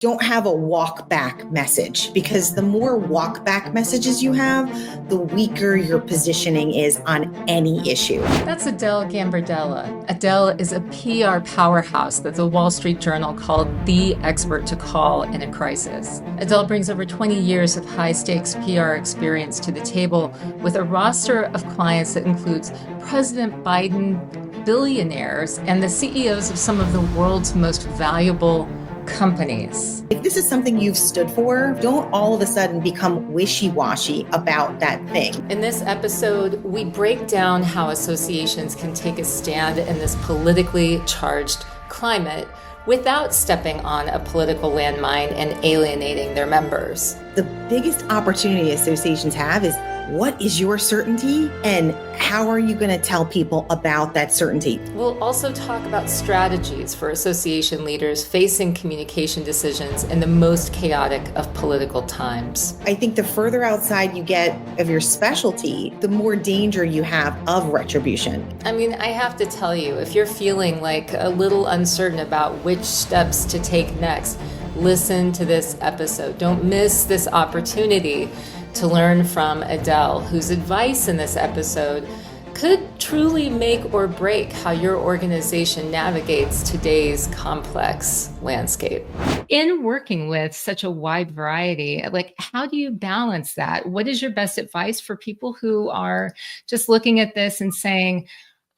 don't have a walk back message, because the more walk back messages you have, the weaker your positioning is on any issue. That's Adele Gambardella. Adele is a PR powerhouse that the Wall Street Journal called the expert to call in a crisis. Adele brings over 20 years of high stakes PR experience to the table with a roster of clients that includes President Biden, billionaires, and the CEOs of some of the world's most valuable companies. If this is something you've stood for, don't all of a sudden become wishy-washy about that thing. In this episode, we break down how associations can take a stand in this politically charged climate without stepping on a political landmine and alienating their members. The biggest opportunity associations have is, what is your certainty and how are you going to tell people about that certainty? We'll also talk about strategies for association leaders facing communication decisions in the most chaotic of political times. I think the further outside you get of your specialty, the more danger you have of retribution. I mean, I have to tell you, if you're feeling like a little uncertain about which steps to take next, listen to this episode. Don't miss this opportunity to learn from Adele, whose advice in this episode could truly make or break how your organization navigates today's complex landscape. In working with such a wide variety, like, how do you balance that? What is your best advice for people who are just looking at this and saying,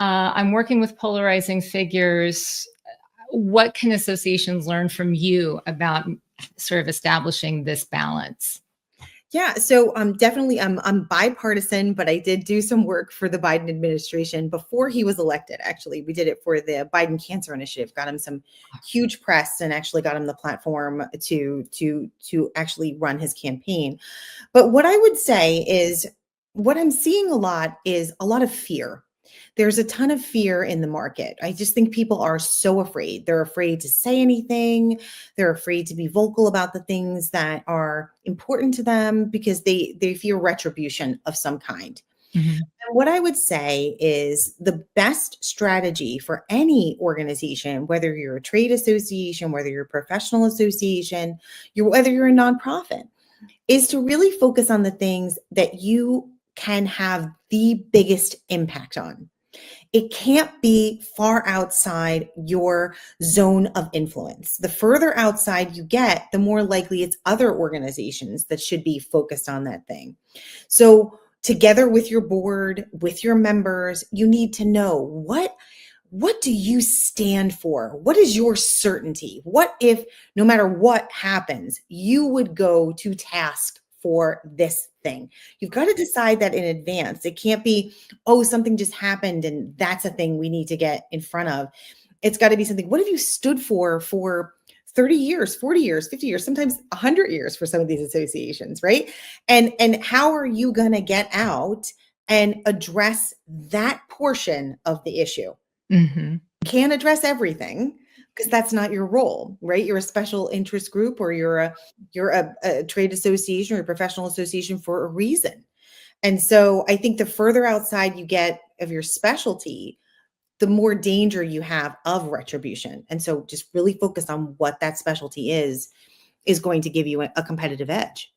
I'm working with polarizing figures? What can associations learn from you about sort of establishing this balance? Yeah, so definitely I'm bipartisan, but I did do some work for the Biden administration before he was elected. Actually, we did it for the Biden Cancer Initiative, got him some huge press, and actually got him the platform to actually run his campaign. But what I would say is, what I'm seeing a lot is a lot of fear. There's a ton of fear in the market. I just think people are so afraid. They're afraid to say anything. They're afraid to be vocal about the things that are important to them because they fear retribution of some kind. Mm-hmm. And what I would say is the best strategy for any organization, whether you're a trade association, whether you're a professional association, whether you're a nonprofit, is to really focus on the things that you can have the biggest impact on. It can't be far outside your zone of influence. The further outside you get, the more likely it's other organizations that should be focused on that thing. So together with your board, with your members, you need to know what do you stand for? What is your certainty? What if, no matter what happens, you would go to task for this thing? You've got to decide that in advance. It can't be, oh, something just happened and that's a thing we need to get in front of. It's got to be something, what have you stood for 30 years, 40 years, 50 years, sometimes 100 years for some of these associations, right? And how are you going to get out and address that portion of the issue? Mm-hmm. Can't address everything, because that's not your role, right? You're a special interest group, or you're a trade association or a professional association for a reason. And so I think the further outside you get of your specialty, the more danger you have of retribution. And so just really focus on what that specialty is going to give you a competitive edge.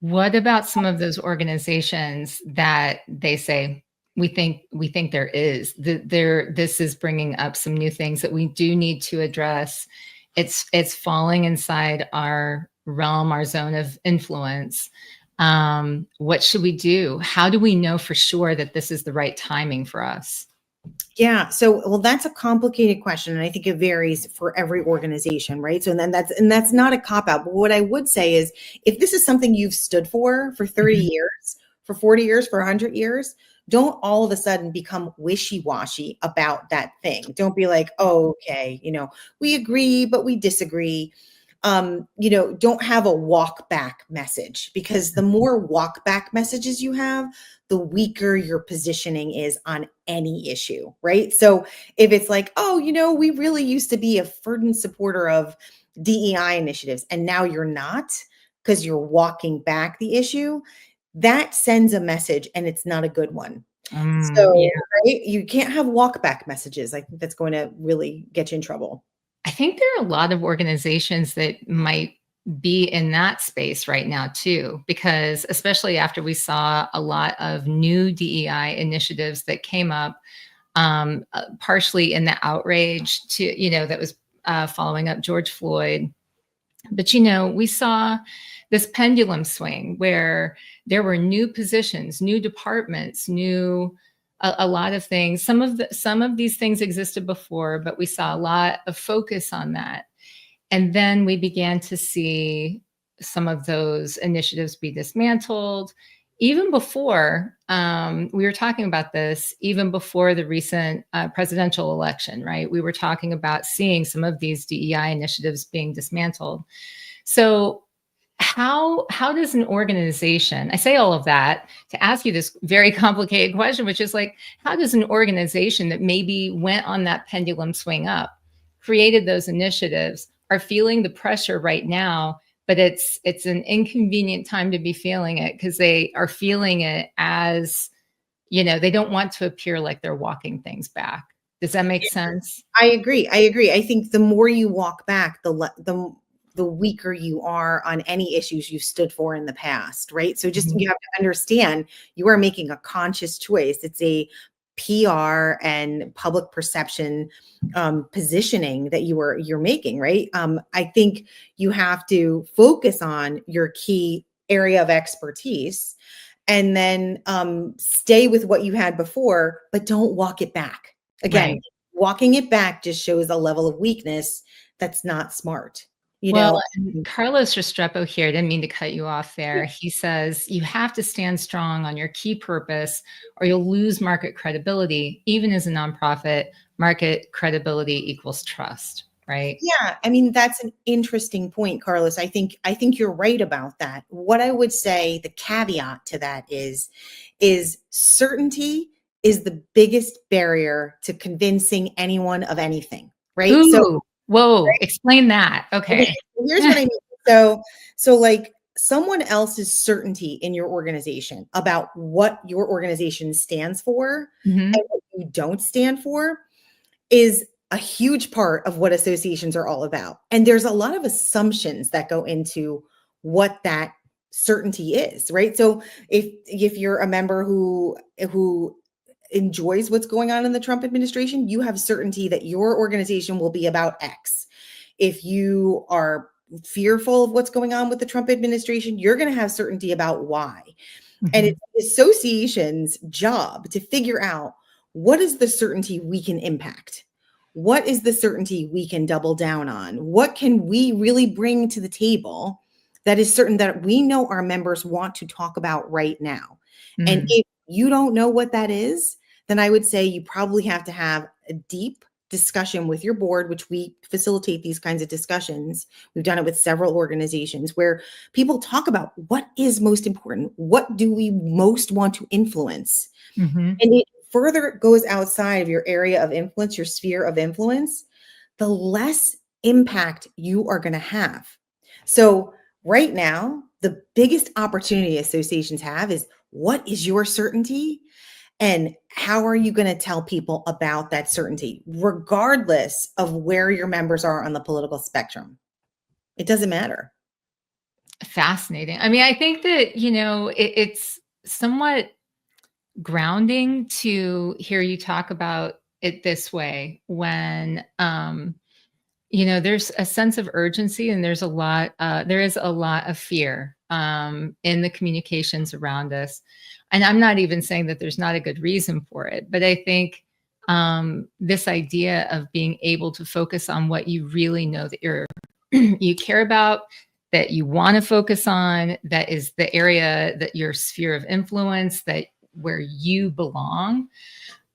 What about some of those organizations that they say, we think there is this is bringing up some new things that we do need to address. It's falling inside our realm, our zone of influence. What should we do? How do we know for sure that this is the right timing for us? Yeah. So, well, that's a complicated question. And I think it varies for every organization, right? So then that's not a cop-out. But what I would say is, if this is something you've stood for 30 Mm-hmm. years, for 40 years, for 100 years, don't all of a sudden become wishy-washy about that thing. Don't be like, oh, okay, we agree, but we disagree. Don't have a walk back message, because the more walk back messages you have, the weaker your positioning is on any issue, right? So if it's like, oh, we really used to be a fervent supporter of DEI initiatives, and now you're not, because you're walking back the issue, that sends a message, and it's not a good one. So, Yeah. right, you can't have walk back messages. I think that's going to really get you in trouble. I think there are a lot of organizations that might be in that space right now too, because especially after we saw a lot of new DEI initiatives that came up, partially in the outrage to, that was following up George Floyd. But, we saw this pendulum swing where there were new positions, new departments, new a lot of things. Some of these things existed before, but we saw a lot of focus on that. And then we began to see some of those initiatives be dismantled. Even before, we were talking about this, even before the recent presidential election, right? We were talking about seeing some of these DEI initiatives being dismantled. So how does an organization, I say all of that to ask you this very complicated question, which is like, how does an organization that maybe went on that pendulum swing up, created those initiatives, are feeling the pressure right now, but it's an inconvenient time to be feeling it because they are feeling it as, they don't want to appear like they're walking things back. Does that make sense? I agree. I think the more you walk back, the weaker you are on any issues you stood for in the past, right? So just you have to understand you are making a conscious choice. It's a PR and public perception positioning that you're making, right? I think you have to focus on your key area of expertise and then stay with what you had before, but don't walk it back. Again, Right. walking it back just shows a level of weakness that's not smart. Well, and Carlos Restrepo here, I didn't mean to cut you off there. He says you have to stand strong on your key purpose or you'll lose market credibility. Even as a nonprofit, market credibility equals trust, right? Yeah, I mean, that's an interesting point, Carlos. I think you're right about that. What I would say, the caveat to that is certainty is the biggest barrier to convincing anyone of anything, right? So Ooh, whoa, explain that. Okay. here's what I mean. So like someone else's certainty in your organization about what your organization stands for Mhm. and what you don't stand for is a huge part of what associations are all about. And there's a lot of assumptions that go into what that certainty is, right? So if you're a member who enjoys what's going on in the Trump administration, you have certainty that your organization will be about X. If you are fearful of what's going on with the Trump administration, you're going to have certainty about Y. And Mhm. it's the association's job to figure out what is the certainty we can impact? What is the certainty we can double down on? What can we really bring to the table that is certain that we know our members want to talk about right now? And Mm. if you don't know what that is, then I would say you probably have to have a deep discussion with your board, which we facilitate these kinds of discussions. We've done it with several organizations where people talk about what is most important. What do we most want to influence? Mhm. And it further goes outside of your area of influence, your sphere of influence, the less impact you are going to have. So right now, the biggest opportunity associations have is what is your certainty? And how are you going to tell people about that certainty, regardless of where your members are on the political spectrum? It doesn't matter. Fascinating. I mean, I think that, it's somewhat grounding to hear you talk about it this way when there's a sense of urgency and there is a lot of fear in the communications around us. And I'm not even saying that there's not a good reason for it, but I think this idea of being able to focus on what you really know that you care about, that you want to focus on, that is the area that your sphere of influence, that where you belong.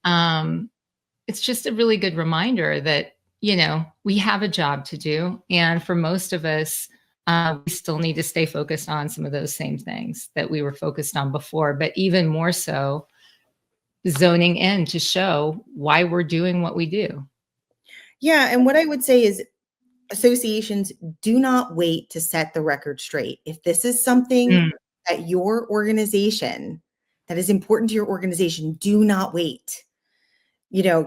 It's just a really good reminder that, we have a job to do. And for most of us, we still need to stay focused on some of those same things that we were focused on before, but even more so, zoning in to show why we're doing what we do. Yeah. And what I would say is associations, do not wait to set the record straight. If this is something Mm. that your organization, that is important to your organization, do not wait.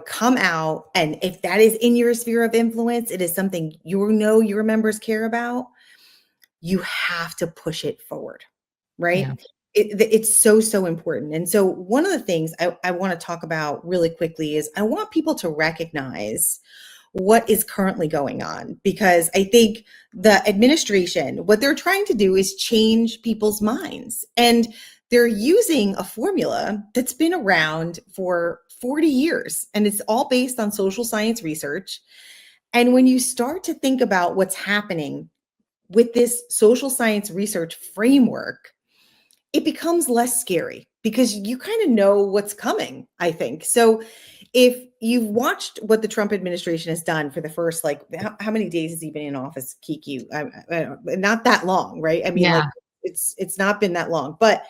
come out. And if that is in your sphere of influence, it is something your members care about, you have to push it forward, right? Yeah. It's so, so important. And so one of the things I want to talk about really quickly is I want people to recognize what is currently going on, because I think the administration, what they're trying to do is change people's minds. And they're using a formula that's been around for 40 years, and it's all based on social science research. And when you start to think about what's happening with this social science research framework, it becomes less scary because you kind of know what's coming, I think. So if you've watched what the Trump administration has done for the first, like, how many days has he been in office, KiKi? I don't, not that long, right? I mean, Yeah. like, it's not been that long, but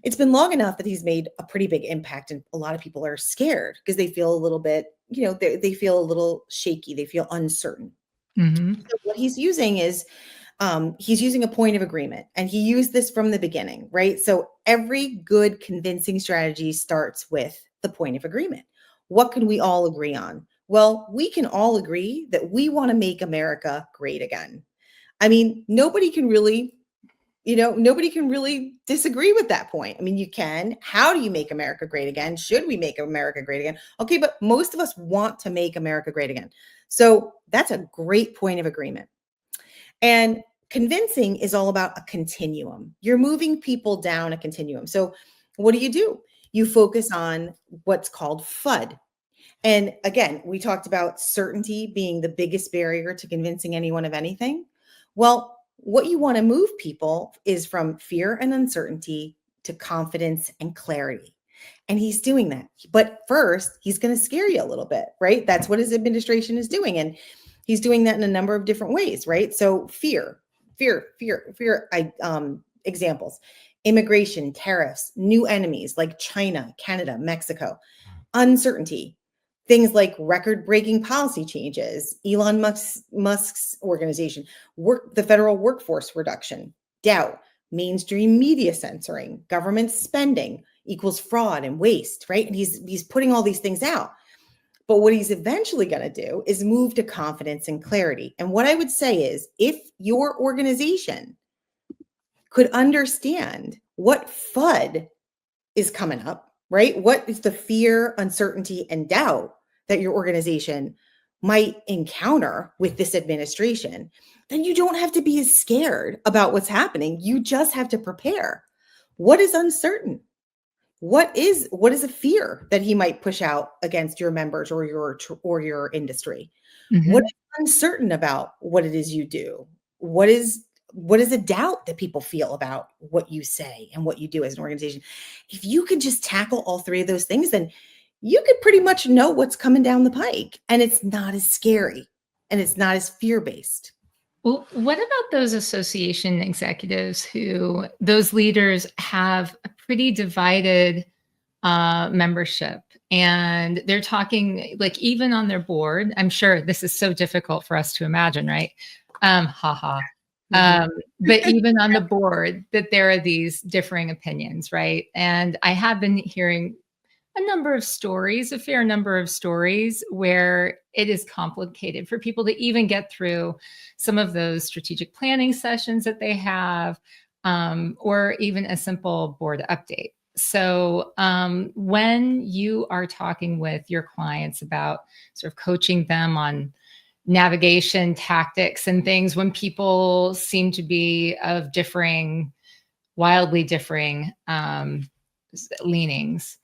it's been long enough that he's made a pretty big impact. And a lot of people are scared because they feel a little bit, they feel a little shaky. They feel uncertain. Mm-hmm. So what he's using is he's using a point of agreement, and he used this from the beginning, right? So every good convincing strategy starts with the point of agreement. What can we all agree on? Well, we can all agree that we want to make America great again. I mean, nobody can really disagree with that point. I mean, you can. How do you make America great again? Should we make America great again? Okay, but most of us want to make America great again. So that's a great point of agreement. And convincing is all about a continuum. You're moving people down a continuum. So what do? You focus on what's called FUD. And again, we talked about certainty being the biggest barrier to convincing anyone of anything. Well, what you want to move people is from fear and uncertainty to confidence and clarity. And he's doing that. But first, he's going to scare you a little bit, right? That's what his administration is doing. And he's doing that in a number of different ways, right? So fear, examples, immigration, tariffs, new enemies like China, Canada, Mexico, uncertainty, things like record-breaking policy changes, Elon Musk's organization, the federal workforce reduction, doubt, mainstream media censoring, government spending equals fraud and waste, right? And he's putting all these things out. But what he's eventually going to do is move to confidence and clarity. And what I would say is, if your organization could understand what FUD is coming up, right? What is the fear, uncertainty, and doubt that your organization might encounter with this administration, then you don't have to be as scared about what's happening. You just have to prepare. What is uncertain? What is a fear that he might push out against your members or your industry? Mm-hmm. What is uncertain about what it is you do? What is a doubt that people feel about what you say and what you do as an organization? If you could just tackle all three of those things, then you could pretty much know what's coming down the pike, and it's not as scary and it's not as fear-based. Well, what about those association executives those leaders have a pretty divided membership, and they're talking, like, even on their board? I'm sure this is so difficult for us to imagine, right? Haha. But even on the board, that there are these differing opinions, right? And I have been hearing a fair number of stories where it is complicated for people to even get through some of those strategic planning sessions that they have, or even a simple board update. So when you are talking with your clients about sort of coaching them on navigation tactics and things, when people seem to be of wildly differing leanings,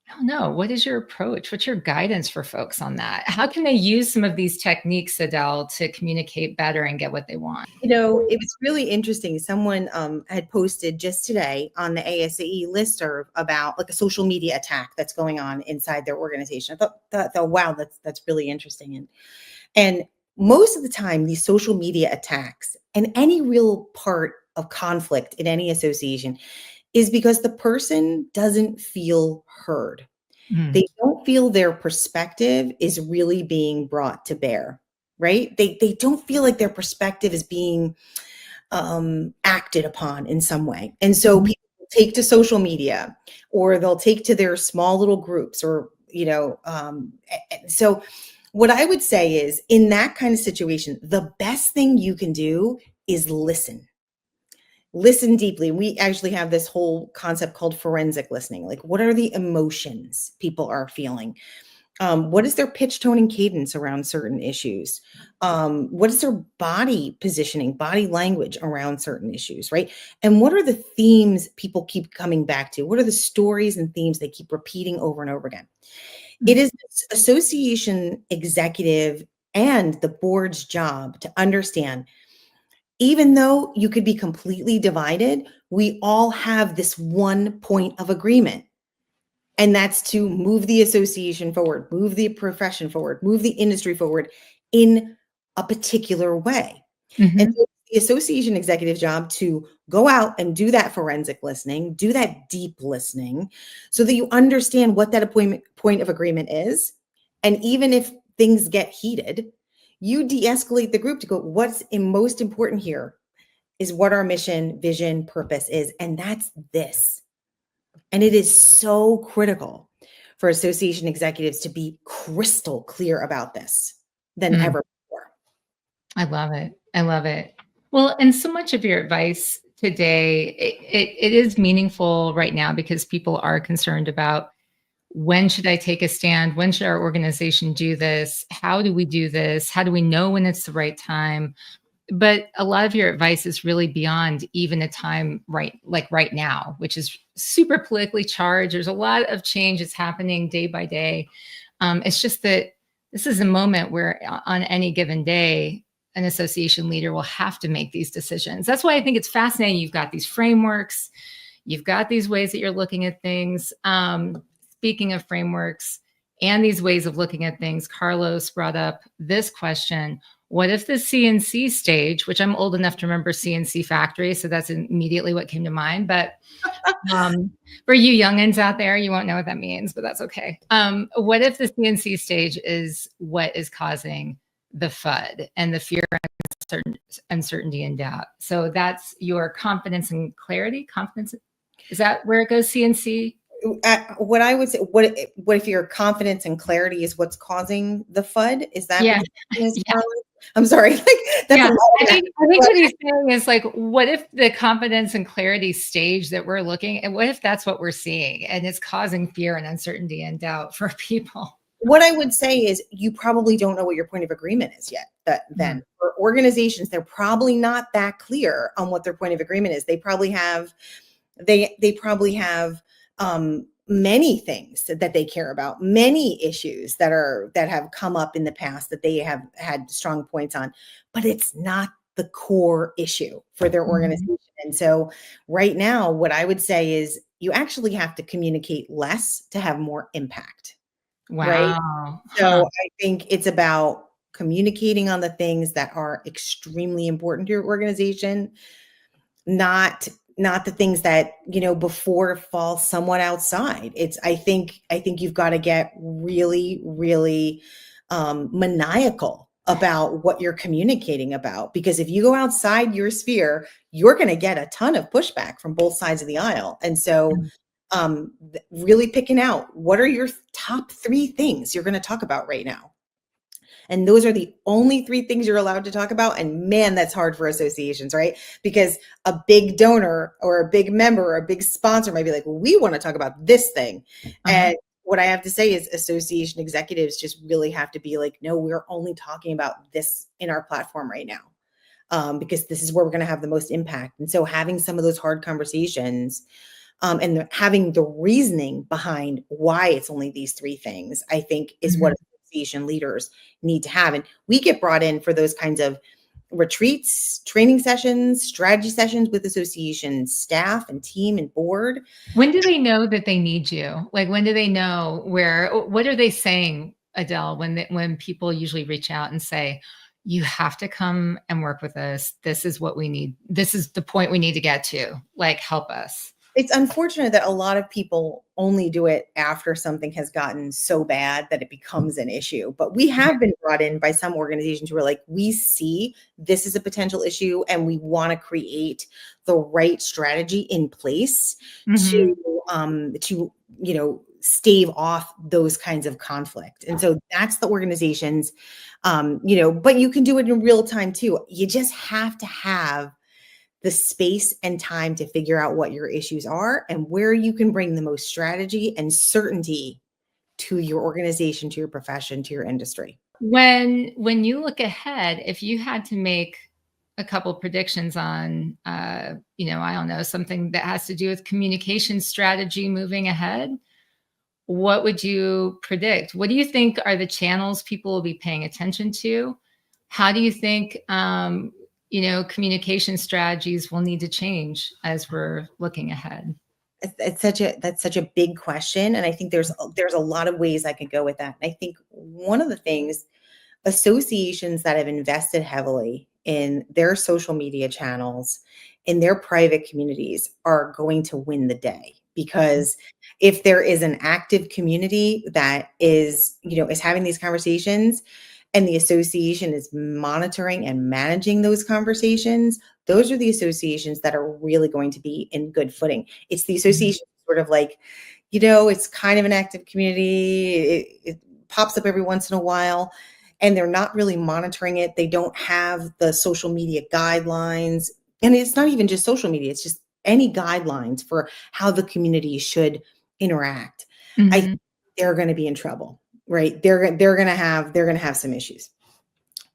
I don't know. What is your approach? What's your guidance for folks on that? How can they use some of these techniques, Adele, to communicate better and get what they want? It was really interesting. Someone had posted just today on the ASAE listserv about, like, a social media attack that's going on inside their organization. I thought, wow, that's really interesting. And most of the time, these social media attacks and any real part of conflict in any association is because the person doesn't feel heard. They don't feel their perspective is really being brought to bear, right? They don't feel like their perspective is being acted upon in some way. And so people take to social media, or they'll take to their small little groups, or So what I would say is, in that kind of situation, the best thing you can do is listen deeply. We actually have this whole concept called forensic listening. Like, what are the emotions people are feeling? What is their pitch, tone, and cadence around certain issues? What is their body positioning, body language around certain issues, right? And what are the themes people keep coming back to? What are the stories and themes they keep repeating over and over again? It is the association executive and the board's job to understand, even though you could be completely divided, we all have this one point of agreement. And that's to move the association forward, move the profession forward, move the industry forward in a particular way. And so the association executive job to go out and do that forensic listening, do that deep listening, so that you understand what that point of agreement is. And even if things get heated, you de-escalate the group to go, what's most important here is what our mission, vision, purpose is. And that's this. And it is so critical for association executives to be crystal clear about this than ever before. I love it. I love it. Well, and so much of your advice today, it is meaningful right now because people are concerned about, when should I take a stand? When should our organization do this? How do we do this? How do we know when it's the right time? But a lot of your advice is really beyond even a time right now, which is super politically charged. There's a lot of change that's happening day by day. It's just that this is a moment where on any given day, an association leader will have to make these decisions. That's why I think it's fascinating. You've got these frameworks, you've got these ways that you're looking at things. Speaking of frameworks and these ways of looking at things, Carlos brought up this question: what if the CNC stage, which I'm old enough to remember CNC factory, so that's immediately what came to mind. But for you youngins out there, you won't know what that means, but that's okay. What if the CNC stage is what is causing the FUD and the fear, uncertainty, and doubt? So that's your confidence and clarity. Confidence, is that where it goes? CNC. What I would say, what if your confidence and clarity is what's causing the FUD? Is that what is, yeah. I'm sorry. That's I think what he's saying is, like, what if the confidence and clarity stage that we're looking at, what if that's what we're seeing and it's causing fear and uncertainty and doubt for people? What I would say is, you probably don't know what your point of agreement is yet. Then for organizations, they're probably not that clear on what their point of agreement is. They probably have, many things that they care about, many issues that have come up in the past that they have had strong points on, but it's not the core issue for their organization. And so right now, what I would say is, you actually have to communicate less to have more impact. Wow. Right? So I think it's about communicating on the things that are extremely important to your organization, not the things that, before fall somewhat outside. I think you've got to get really, really maniacal about what you're communicating about, because if you go outside your sphere, you're going to get a ton of pushback from both sides of the aisle. And so really picking out, what are your top 3 things you're going to talk about right now? And those are the only 3 things you're allowed to talk about. And man, that's hard for associations, right? Because a big donor or a big member or a big sponsor might be like, well, we want to talk about this thing. And what I have to say is, association executives just really have to be like, no, we're only talking about this in our platform right now, because this is where we're going to have the most impact. And so having some of those hard conversations, and having the reasoning behind why it's only these 3 things, I think is what association leaders need to have. And we get brought in for those kinds of retreats, training sessions, strategy sessions with association staff and team and board. When do they know that they need you? Like, when do they know what are they saying, Adele, when people usually reach out and say, you have to come and work with us. This is what we need. This is the point we need to get to. Like, help us. It's unfortunate that a lot of people only do it after something has gotten so bad that it becomes an issue. But we have been brought in by some organizations who are like, we see this is a potential issue and we want to create the right strategy in place to stave off those kinds of conflict. And so that's the organizations, but you can do it in real time too. You just have to have the space and time to figure out what your issues are and where you can bring the most strategy and certainty to your organization, to your profession, to your industry. When you look ahead, if you had to make a couple predictions on, I don't know, something that has to do with communication strategy moving ahead, what would you predict? What do you think are the channels people will be paying attention to? How do you think, communication strategies will need to change as we're looking ahead? That's such a big question, and I think there's a lot of ways I could go with that. And I think one of the things, associations that have invested heavily in their social media channels, in their private communities, are going to win the day. Because if there is an active community that is having these conversations, and the association is monitoring and managing those conversations, those are the associations that are really going to be in good footing. It's the association sort of like, it's kind of an active community. It pops up every once in a while, and they're not really monitoring it. They don't have the social media guidelines. And it's not even just social media, it's just any guidelines for how the community should interact. I think they're going to be in trouble, right? They're going to have some issues.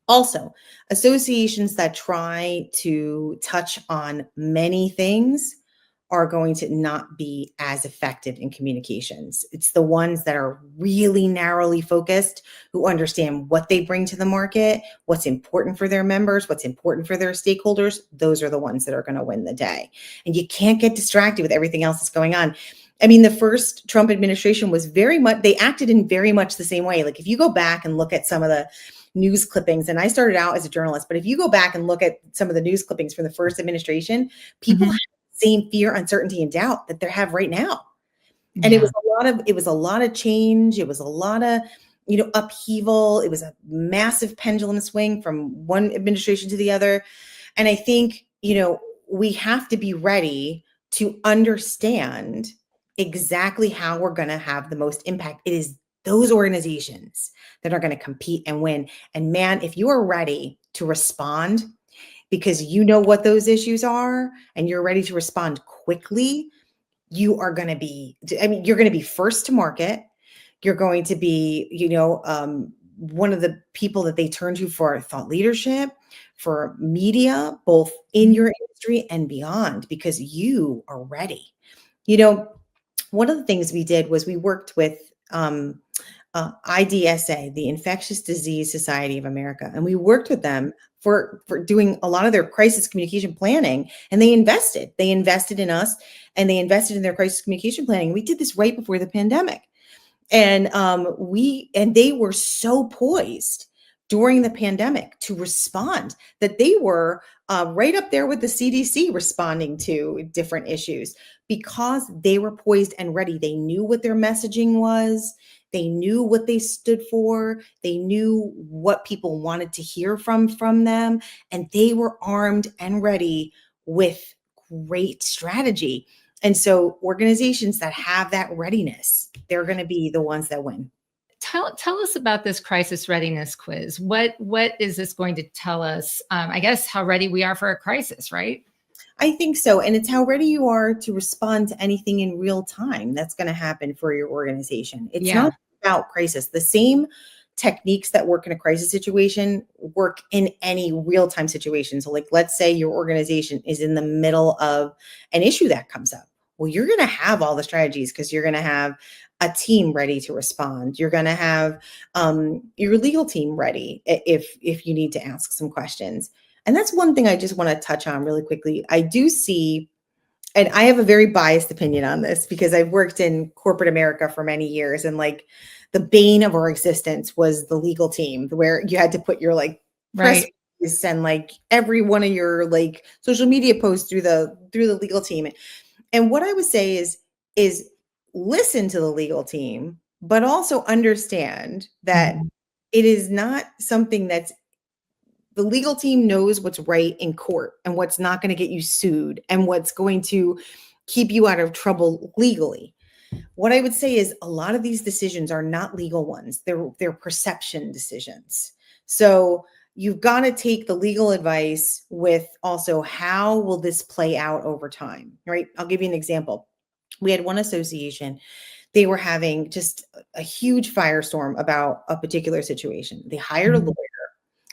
Also, associations that try to touch on many things are going to not be as effective in communications. It's the ones that are really narrowly focused, who understand what they bring to the market, what's important for their members, what's important for their stakeholders. Those are the ones that are going to win the day. And you can't get distracted with everything else that's going on. I mean, the first Trump administration was they acted in very much the same way. Like, if you go back and look at some of the news clippings, and I started out as a journalist, but if you go back and look at some of the news clippings from the first administration, people have the same fear, uncertainty, and doubt that they have right now. And it was a lot of change. It was a lot of, upheaval. It was a massive pendulum swing from one administration to the other. And I think, we have to be ready to understand exactly how we're going to have the most impact. It is those organizations that are going to compete and win. And man, if you are ready to respond because you know what those issues are and you're ready to respond quickly, you're going to be first to market. You're going to be, one of the people that they turn to for thought leadership, for media, both in your industry and beyond, because you are ready. One of the things we did was we worked with IDSA, the Infectious Disease Society of America, and we worked with them for doing a lot of their crisis communication planning. And they invested in us, and they invested in their crisis communication planning. We did this right before the pandemic, and they were so poised during the pandemic to respond that they were right up there with the CDC responding to different issues, because they were poised and ready. They knew what their messaging was. They knew what they stood for. They knew what people wanted to hear from them. And they were armed and ready with great strategy. And so organizations that have that readiness, they're going to be the ones that win. Tell us about this crisis readiness quiz. What is this going to tell us? I guess how ready we are for a crisis, right? I think so. And it's how ready you are to respond to anything in real time that's going to happen for your organization. It's not about crisis. The same techniques that work in a crisis situation work in any real-time situation. So, like, let's say your organization is in the middle of an issue that comes up. Well, you're going to have all the strategies, because you're going to have a team ready to respond. You're going to have your legal team ready if you need to ask some questions. And that's one thing I just want to touch on really quickly. I do see, and I have a very biased opinion on this because I've worked in corporate America for many years, and like the bane of our existence was the legal team, where you had to put your press release and every one of your social media posts through the legal team. And what I would say is listen to the legal team, but also understand that it is not something that's, the legal team knows what's right in court and what's not going to get you sued and what's going to keep you out of trouble legally. What I would say is a lot of these decisions are not legal ones. They're perception decisions. So you've got to take the legal advice with also how will this play out over time, right? I'll give you an example. We had one association, they were having just a huge firestorm about a particular situation. They hired a lawyer,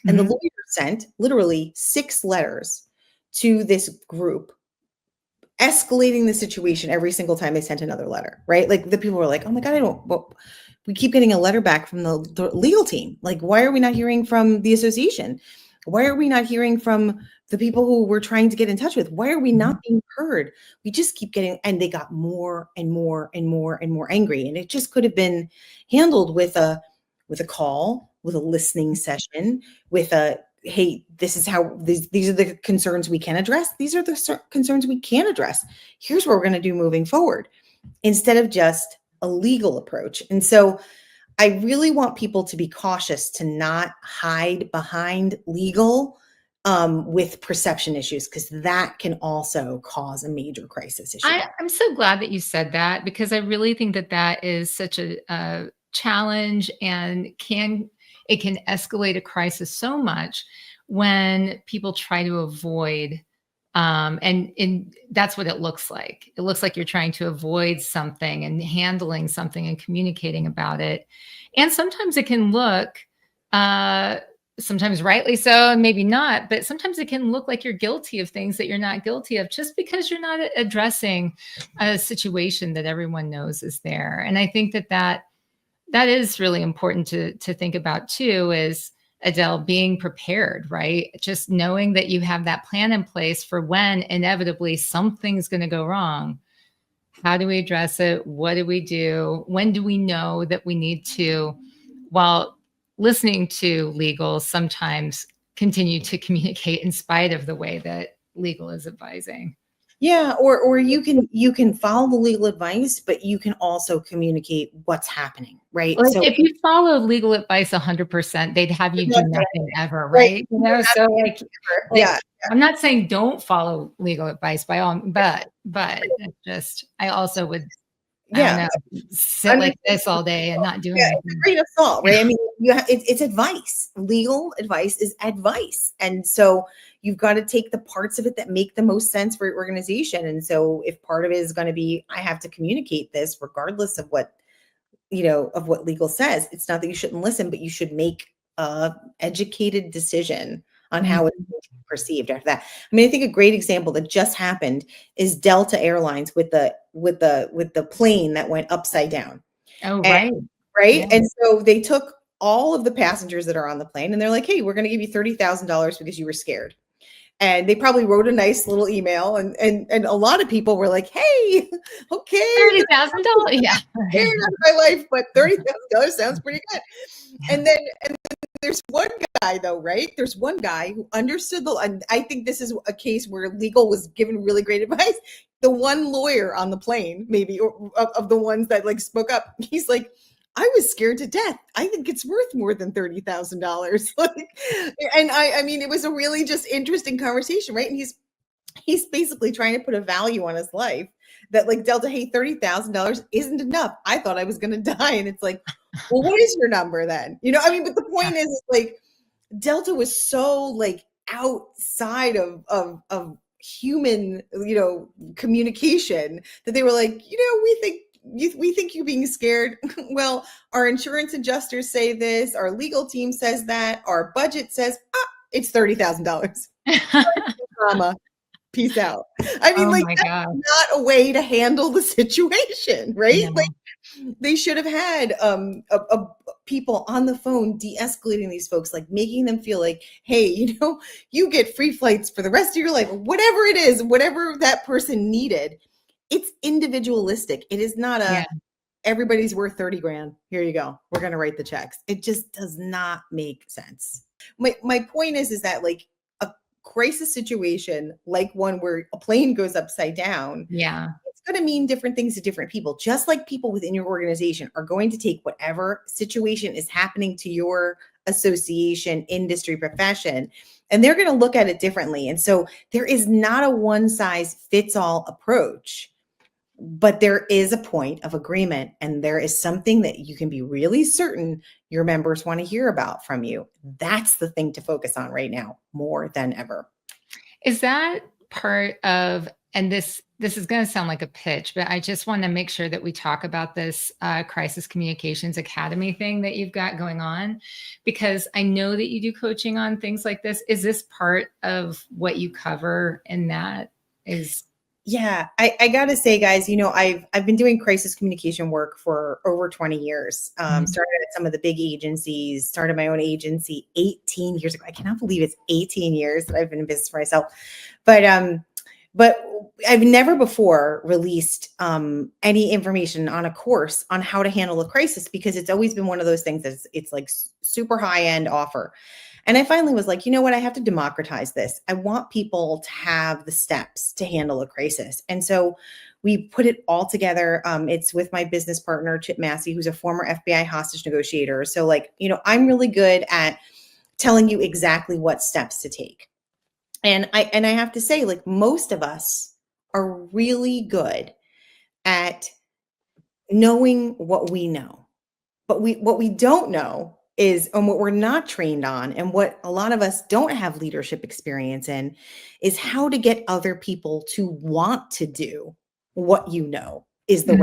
and the lawyer sent literally 6 letters to this group escalating the situation every single time they sent another letter, right? Like the people were like, oh my God, we keep getting a letter back from the legal team. Like, why are we not hearing from the association? Why are we not hearing from the people who we're trying to get in touch with? Why are we not being heard? We just keep getting, and they got more and more and more and more angry. And it just could have been handled with a call, with a listening session, with a, hey, this is how these are the concerns we can address. These are the concerns we can address. Here's what we're going to do moving forward, instead of just a legal approach. And so I really want people to be cautious to not hide behind legal with perception issues, because that can also cause a major crisis issue. I'm so glad that you said that, because I really think that that is such a challenge, and it can escalate a crisis so much when people try to avoid, and that's what it looks like. It looks like you're trying to avoid something and handling something and communicating about it. And sometimes it can look, sometimes rightly so, and maybe not, but sometimes it can look like you're guilty of things that you're not guilty of, just because you're not addressing a situation that everyone knows is there. And I think that is really important to think about too, is, Adele, being prepared, right? Just knowing that you have that plan in place for when inevitably something's going to go wrong. How do we address it? What do we do? When do we know that we need to, while listening to legal, sometimes continue to communicate in spite of the way that legal is advising? Yeah, or you can follow the legal advice, but you can also communicate what's happening, right? Like, So if you follow legal advice 100%, they'd have you do nothing ever, right? You know, so like, yeah, I'm not saying don't follow legal advice by all, but it's just, I also would, I don't know, sit like this all day and not do anything. It's a grain of salt, right? I mean, it's advice. Legal advice is advice, and so you've got to take the parts of it that make the most sense for your organization. And so, if part of it is going to be, I have to communicate this regardless of what legal says. It's not that you shouldn't listen, but you should make a educated decision on how it's perceived after that. I mean, I think a great example that just happened is Delta Airlines with the plane that went upside down. Oh, right. Right. Yeah. And so they took all of the passengers that are on the plane and they're like, hey, we're going to give you $30,000 because you were scared. And they probably wrote a nice little email, and a lot of people were like, hey, okay, $30,000. Yeah. Scared out of my life, but $30,000 sounds pretty good. And then there's one guy though, right? There's one guy who understood and I think this is a case where legal was given really great advice. The one lawyer on the plane, maybe, or of the ones that like spoke up, he's like, I was scared to death. I think it's worth more than $30,000. And I mean, it was a really just interesting conversation, right? And he's basically trying to put a value on his life that, like, Delta, hey, $30,000 isn't enough. I thought I was going to die. And it's like, well, what is your number then? I mean, but the point is like, Delta was so like outside of human, communication, that they were like, we think you're being scared. Well, our insurance adjusters say this, our legal team says that, our budget says, it's $30,000. Drama. Peace out. I mean, that's not a way to handle the situation, right? Yeah. Like, they should have had people on the phone de-escalating these folks, like making them feel like, hey, you get free flights for the rest of your life, whatever it is, whatever that person needed. It's individualistic. It is not everybody's worth 30 grand. Here you go. We're going to write the checks. It just does not make sense. My point is that, like, a crisis situation, like one where a plane goes upside down, it's going to mean different things to different people. Just like people within your organization are going to take whatever situation is happening to your association, industry, profession, and they're going to look at it differently. And so there is not a one size fits all approach. But there is a point of agreement, and there is something that you can be really certain your members want to hear about from you. That's the thing to focus on right now more than ever. Is that part of, and this is going to sound like a pitch, but I just want to make sure that we talk about this Crisis Communications Academy thing that you've got going on, because I know that you do coaching on things like this. Is this part of what you cover in that? Yeah, I gotta say, guys, I've been doing crisis communication work for over 20 years. Started at some of the big agencies, started my own agency 18 years ago. I cannot believe it's 18 years that I've been in business for myself. But I've never before released any information on a course on how to handle a crisis, because it's always been one of those things that's it's like super high end offer. And I finally was like, you know what? I have to democratize this. I want people to have the steps to handle a crisis. And so we put it all together. It's with my business partner, Chip Massey, who's a former FBI hostage negotiator. So I'm really good at telling you exactly what steps to take. And I have to say, most of us are really good at knowing what we know. But what we don't know is, and what we're not trained on, and what a lot of us don't have leadership experience in, is how to get other people to want to do what you know is the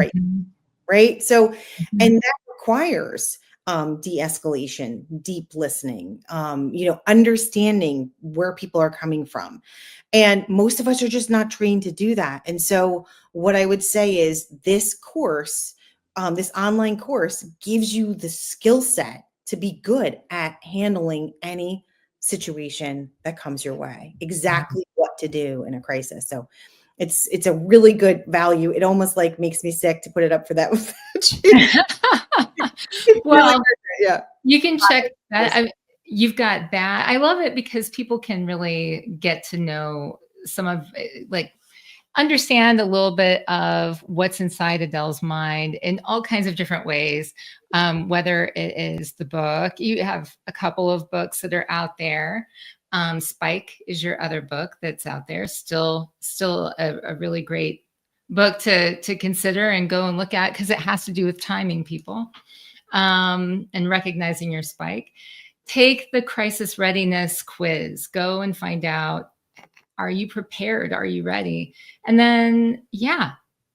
right. So, and that requires de-escalation, deep listening, understanding where people are coming from. And most of us are just not trained to do that. And so what I would say is this course, this online course, gives you the skill set to be good at handling any situation that comes your way, exactly what to do in a crisis. So it's a really good value. It almost makes me sick to put it up for that. Well, yeah, you can check that. You've got that. I love it because people can really get to know some of, understand a little bit of what's inside Adele's mind in all kinds of different ways. Whether it is the book, you have a couple of books that are out there. Spike is your other book that's out there. Still a really great book to consider and go and look at, because it has to do with timing people and recognizing your spike. Take the crisis readiness quiz. Go and find out, are you prepared? Are you ready? And then,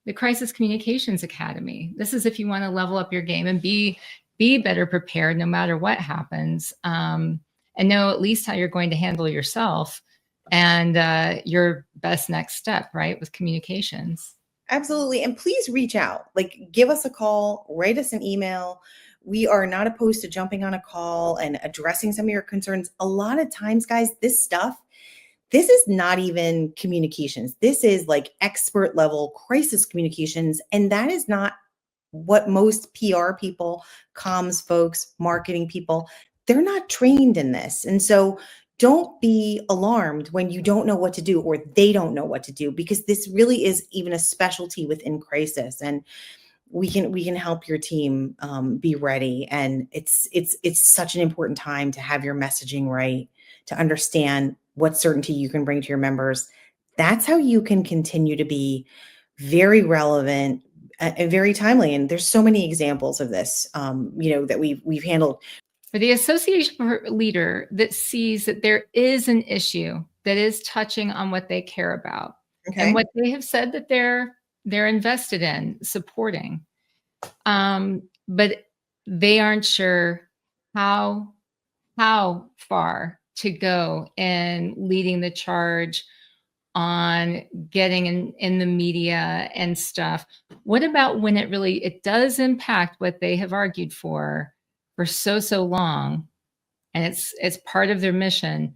the Crisis Communications Academy. This is if you want to level up your game and be better prepared no matter what happens, and know at least how you're going to handle yourself and your best next step, right, with communications. Absolutely. And please reach out, give us a call, write us an email. We are not opposed to jumping on a call and addressing some of your concerns. A lot of times, guys, this is not even communications. This is expert level crisis communications. And that is not what most PR people, comms folks, marketing people, they're not trained in this. And so don't be alarmed when you don't know what to do or they don't know what to do, because this really is even a specialty within crisis. And we can help your team be ready. And it's such an important time to have your messaging right, to understand what certainty you can bring to your members. That's how you can continue to be very relevant and very timely. And there's so many examples of this, that we've handled. For the association leader that sees that there is an issue that is touching on what they care about, and what they have said that they're invested in supporting, but they aren't sure how far to go in leading the charge on getting in the media and stuff. What about when it does impact what they have argued for so long, and it's part of their mission,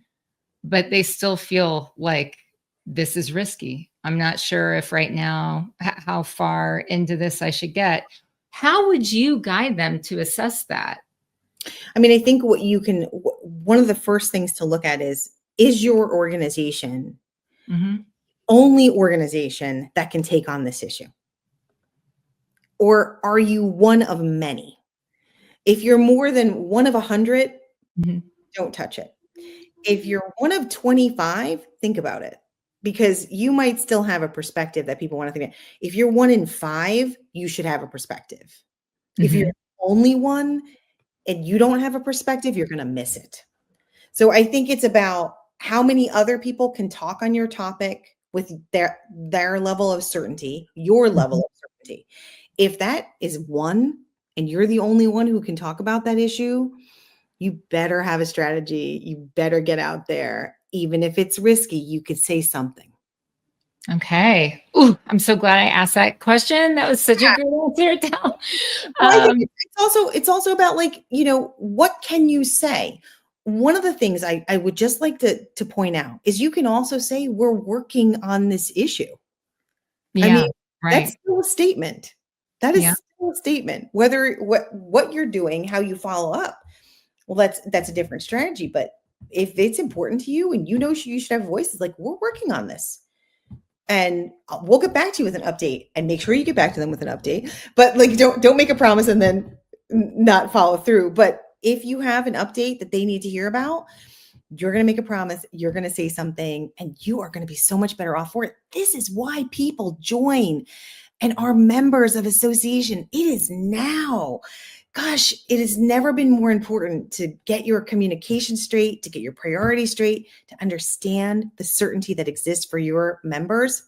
but they still feel like this is risky. I'm not sure if right now how far into this I should get. How would you guide them to assess that? I mean, I think one of the first things to look at is your organization only organization that can take on this issue? Or are you one of many? If you're more than one of 100, don't touch it. If you're one of 25, think about it, because you might still have a perspective that people want to think about. If you're 1 in 5, you should have a perspective. If you're Mhm. only one and you don't have a perspective, you're going to miss it. So I think it's about how many other people can talk on your topic with their level of certainty, your level Mhm. of certainty. If that is one and you're the only one who can talk about that issue, you better have a strategy. You better get out there. Even if it's risky, you could say something. Okay. Ooh, I'm so glad I asked that question. That was such a great answer, Del. Well, I think Um, it's also about, like, what can you say? One of the things I would just like to point out is you can also say we're working on this issue. I yeah, mean, that's right. still a statement. That Yeah. is still a statement. Whether what you're doing, how you follow up, well, that's a different strategy. But if it's important to you and you should have voices, like, we're working on this. And we'll get back to you with an update, and make sure you get back to them with an update. But, like, don't make a promise and then not follow through. But if you have an update that they need to hear about, you're going to make a promise, you're going to say something, and you are going to be so much better off for it. This is why people join and are members of association. It is now. Gosh, it has never been more important to get your communication straight, to get your priorities straight, to understand the certainty that exists for your members.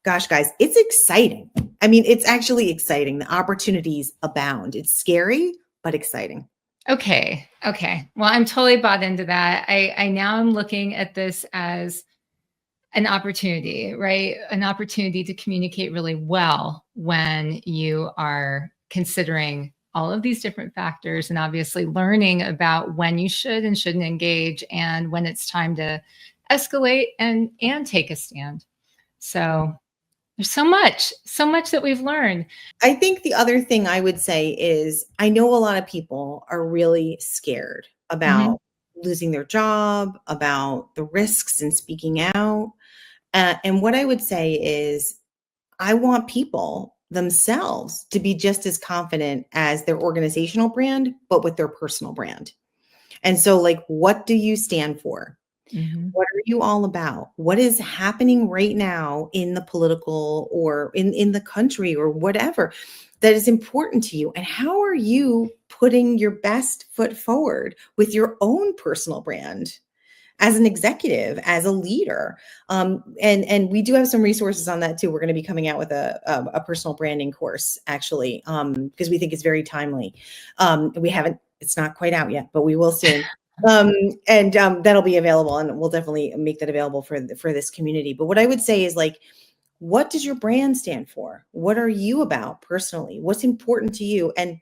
Gosh, guys, it's exciting. I mean, it's actually exciting. The opportunities abound. It's scary, but exciting. Okay. Okay. Well, I'm totally bought into that. I now am looking at this as an opportunity, right? An opportunity to communicate really well when you are considering all of these different factors, and obviously learning about when you should and shouldn't engage, and when it's time to escalate and take a stand. So there's so much that we've learned. I think the other thing I would say is I know a lot of people are really scared Mhm. about losing their job, about the risks in speaking out. And what I would say is I want people themselves to be just as confident as their organizational brand, but with their personal brand. And so, like, what do you stand for? Mhm. What are you all about? What is happening right now in the political or in the country or whatever that is important to you? And how are you putting your best foot forward with your own personal brand as an executive, as a leader? And we do have some resources on that too. We're going to be coming out with a personal branding course, actually, because we think it's very timely. We haven't, it's not quite out yet, but we will soon. And that'll be available, and we'll definitely make that available for this community. But what I would say is, like, what does your brand stand for? What are you about personally? What's important to you? And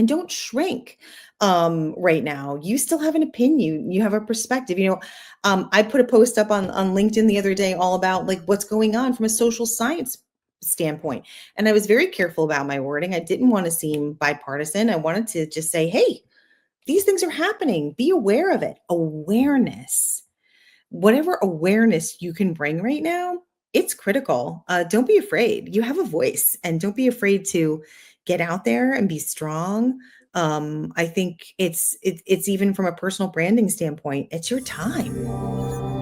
don't shrink. Right now you still have an opinion, you have a perspective. I put a post up on LinkedIn the other day all about, like, what's going on from a social science standpoint, and I was very careful about my wording. I didn't want to seem bipartisan. I wanted to just say, hey, these things are happening, be aware of it. Awareness, whatever awareness you can bring right now, it's critical. Don't be afraid. You have a voice, and don't be afraid to get out there and be strong. I think it's even from a personal branding standpoint, it's your time.